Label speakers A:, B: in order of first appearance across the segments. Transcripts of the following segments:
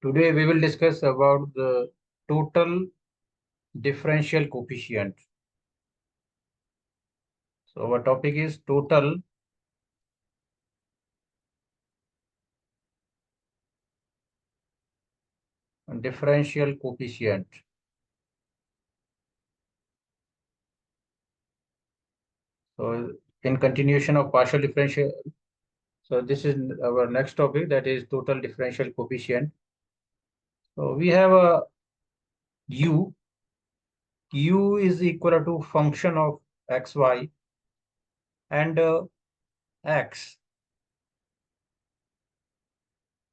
A: Today we will discuss about the total differential coefficient. So our topic is total differential coefficient. So in continuation of partial differential, so this is our next topic, that is total differential coefficient. So we have a u. U is equal to function of xy, and x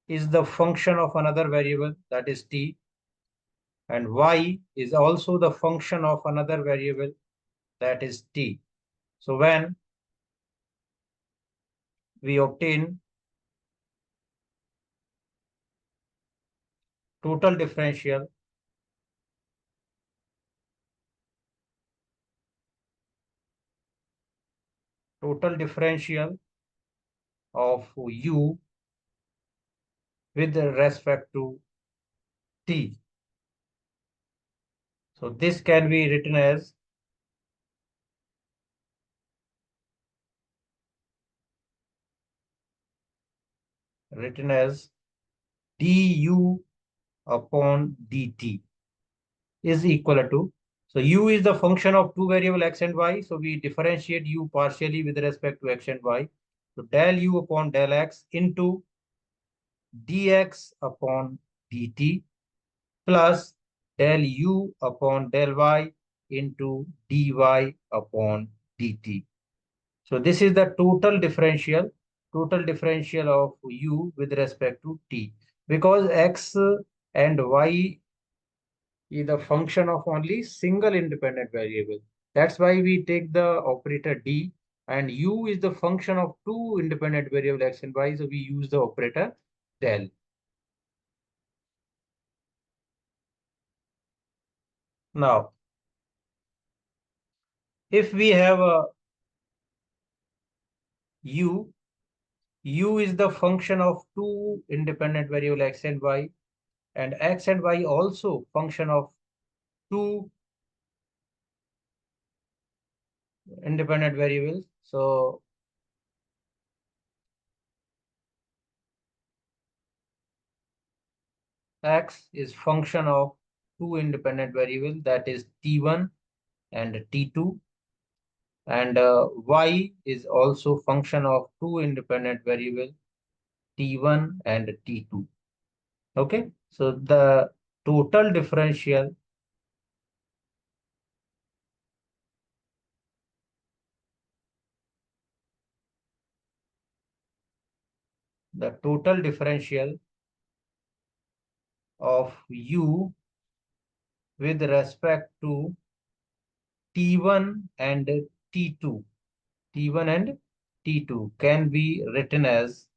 A: is the function of another variable, that is t, and y is also the function of another variable, that is t. So when we obtain total differential of u with respect to t. So this can be written as du upon dt is equal to, so u is the function of two variable x and y, so we differentiate u partially with respect to x and y. So del u upon del x into dx upon dt plus del u upon del y into dy upon dt. So this is the total differential of u with respect to t, because x and y is the function of only single independent variable. That's why we take the operator d, and u is the function of two independent variable x and y, so we use the operator del. Now, if we have a u is the function of two independent variable x and y, and x and y also function of two independent variables. So x is function of two independent variables, that is t1 and t2, and y is also function of two independent variables, t1 and t2. Okay, so the total differential of u with respect to T1 and T2. T1 and T2 can be written as,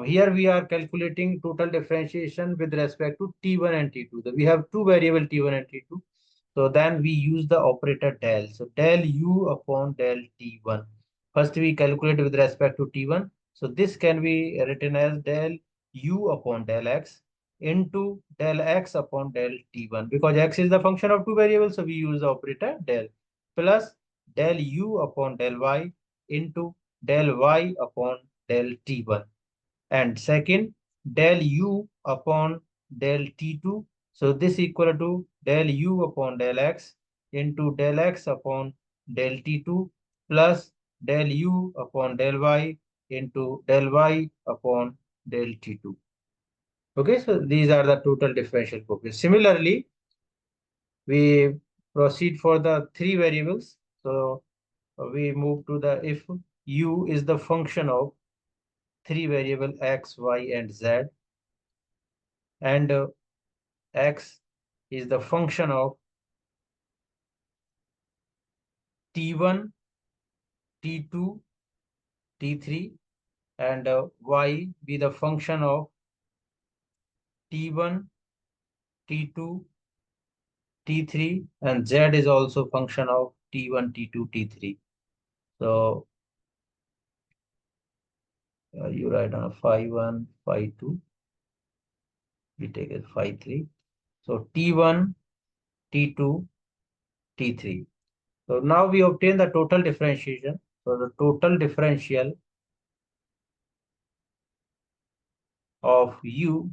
A: here we are calculating total differentiation with respect to T1 and T2. So we have two variable T1 and T2. So then we use the operator del. So del u upon del T1. First we calculate with respect to T1. So this can be written as del u upon del x into del x upon del T1. Because x is the function of two variables, so we use the operator del, plus del u upon del y into del y upon del T1. And second, del u upon del T2. So this equal to del u upon del x into del x upon del T2 plus del u upon del y into del y upon del T2. Okay, so these are the total differential coefficients. Similarly, we proceed for the three variables. So we move to the, if u is the function of three variable x, y, and z, and x is the function of t1, t2, t3, and y be the function of t1, t2, t3, and z is also function of t1, t2, t3. So you write on a phi 1, phi 2. We take it phi 3. So T1, T2, T3. So now we obtain the total differentiation. So the total differential of U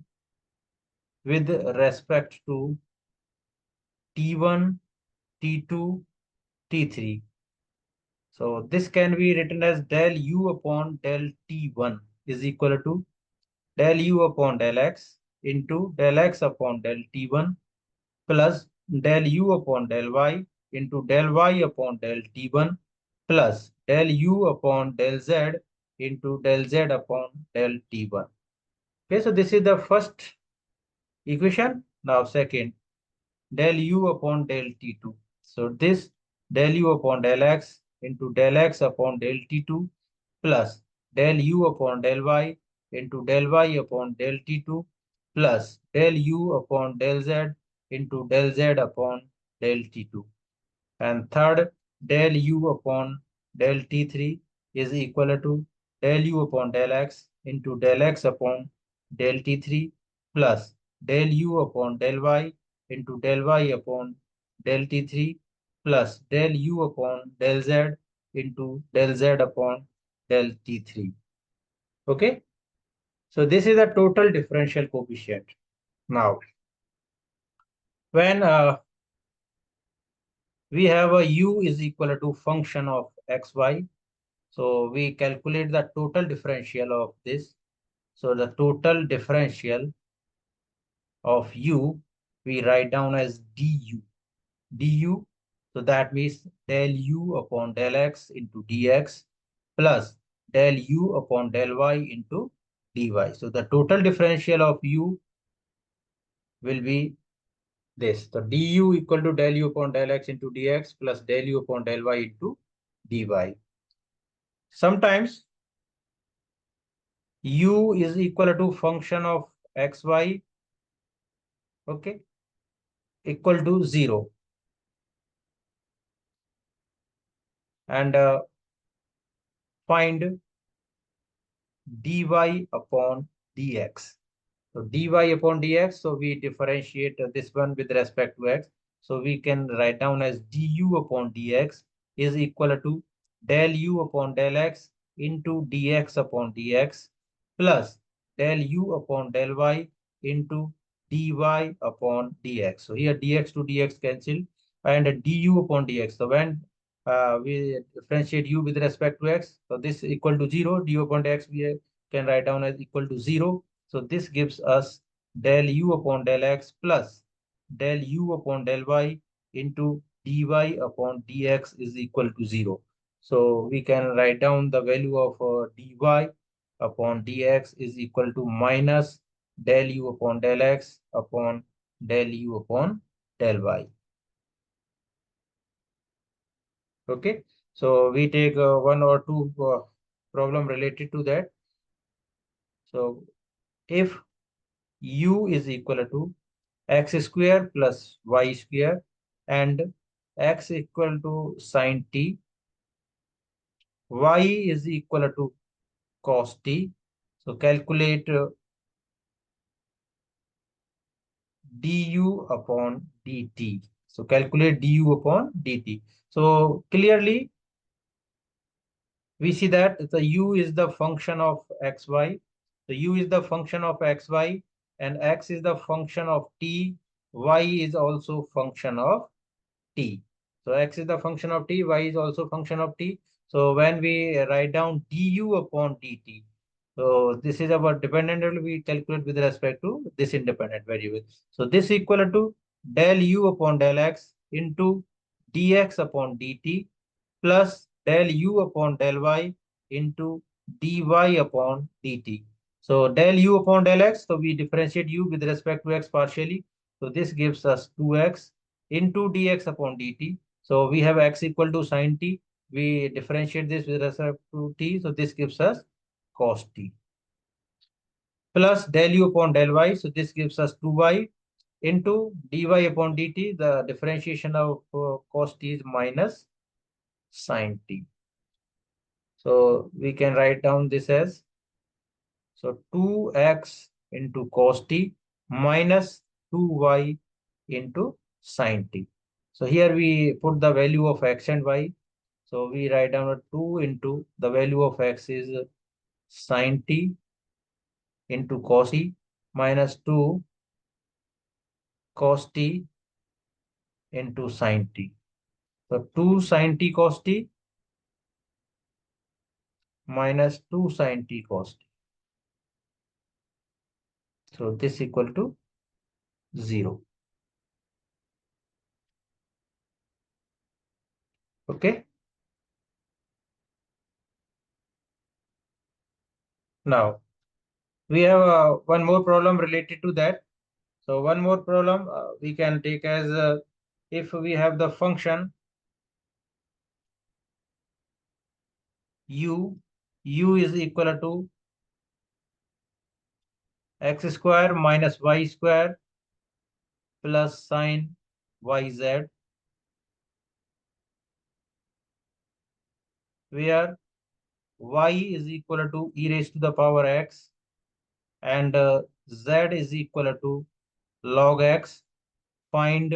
A: with respect to T1, T2, T3. So this can be written as del U upon del T1 is equal to del U upon del X into del X upon del T1 plus del U upon del Y into del Y upon del T1 plus del U upon del Z into del Z upon del T1. Okay, so this is the first equation. Now second, del U upon del T2. So this del U upon del X into del X upon del T2 plus del U upon del Y into del Y upon del T2 plus del U upon del Z into del Z upon del T2. And third, del U upon del T3 is equal to del U upon del X into del X upon del T3 plus del U upon del Y into del Y upon del T3 plus del U upon del Z into del Z upon del T3. Okay. So this is the total differential coefficient. Now, when we have a U is equal to function of xy, so we calculate the total differential of this. So the total differential of U we write down as du. Du, so that means del U upon del X into dx plus del U upon del Y into dy. So the total differential of U will be this. So du equal to del U upon del X into dx plus del U upon del Y into dy. Sometimes U is equal to function of xy, okay, equal to 0. And find dy upon dx. So dy upon dx, so we differentiate this one with respect to x. So we can write down as du upon dx is equal to del u upon del x into dx upon dx plus del u upon del y into dy upon dx. So here dx to dx cancel and du upon dx. So when we differentiate u with respect to x, so this equal to 0, du upon dx we can write down as equal to 0. So this gives us del u upon del x plus del u upon del y into dy upon dx is equal to 0. So we can write down the value of dy upon dx is equal to minus del u upon del x upon del u upon del y. Okay, so we take one or two problem related to that. So if u is equal to x square plus y square and x equal to sine t, y is equal to cos t. So calculate du upon dt. So calculate du upon dt. So clearly we see that the u is the function of xy. So u is the function of xy and x is the function of t. Y is also function of t. So x is the function of t, y is also function of t. So when we write down du upon dt, so this is our dependent variable we calculate with respect to this independent variable. So this equal to del u upon del x into dx upon dt plus del u upon del y into dy upon dt. So del u upon del x, so we differentiate u with respect to x partially. So this gives us 2x into dx upon dt. So we have x equal to sine t. We differentiate this with respect to t. So this gives us cos t. Plus del u upon del y. So this gives us 2y into dy upon dt. The differentiation of cos t is minus sine t. So we can write down this as, so 2x into cos t minus 2y into sine t. So here we put the value of x and y. So we write down a 2 into the value of x is sine t into cos t minus 2 cos t into sine t. So 2 sine t cos t minus 2 sine t cos t. So this equal to 0. Okay. Now we have one more problem related to that. So one more problem we can take as if we have the function u is equal to x square minus y square plus sine yz, where y is equal to e raised to the power x and z is equal to log x. Find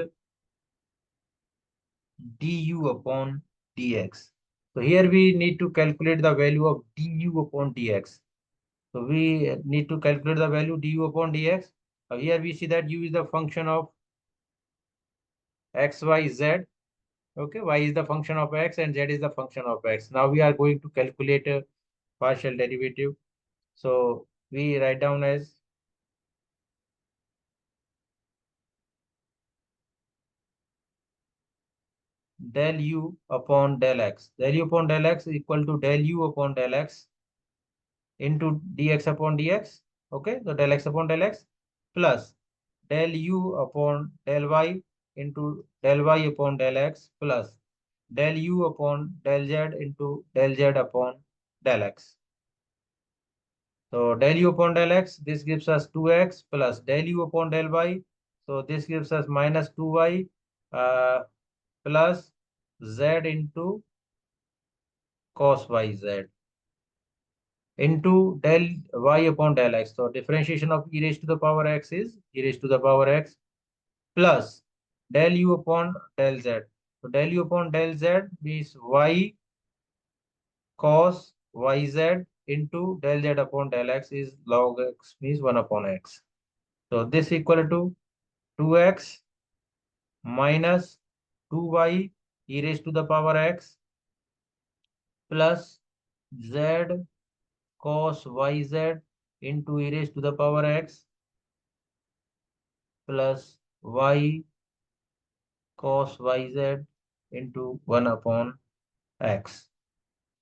A: du upon dx. So here we need to calculate the value of du upon dx. So we need to calculate the value du upon dx. Here we see that u is the function of x, y, z. Okay, y is the function of x and z is the function of x. Now we are going to calculate a partial derivative. So we write down as del u upon del x. Del u upon del x is equal to del u upon del x into dx upon dx. Okay, so del x upon del x plus del u upon del y into del y upon del x plus del u upon del z into del z upon del x. So del u upon del x, this gives us 2x plus del u upon del y. So this gives us minus 2y plus z into cos yz into del y upon del x. So differentiation of e raised to the power x is e raised to the power x plus del u upon del z. So del u upon del z means y cos yz into del z upon del x is log x means 1 upon x. So this equal to 2x minus 2y e raised to the power x plus z cos yz into e raised to the power x plus y cos yz into 1 upon x.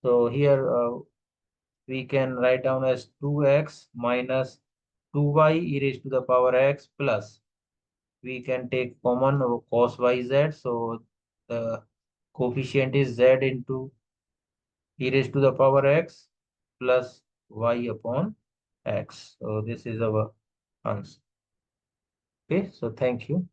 A: So here we can write down as 2x minus 2y e raised to the power x plus we can take common cos yz. So the coefficient is z into e raised to the power x plus y upon x. So this is our answer. Okay, so thank you.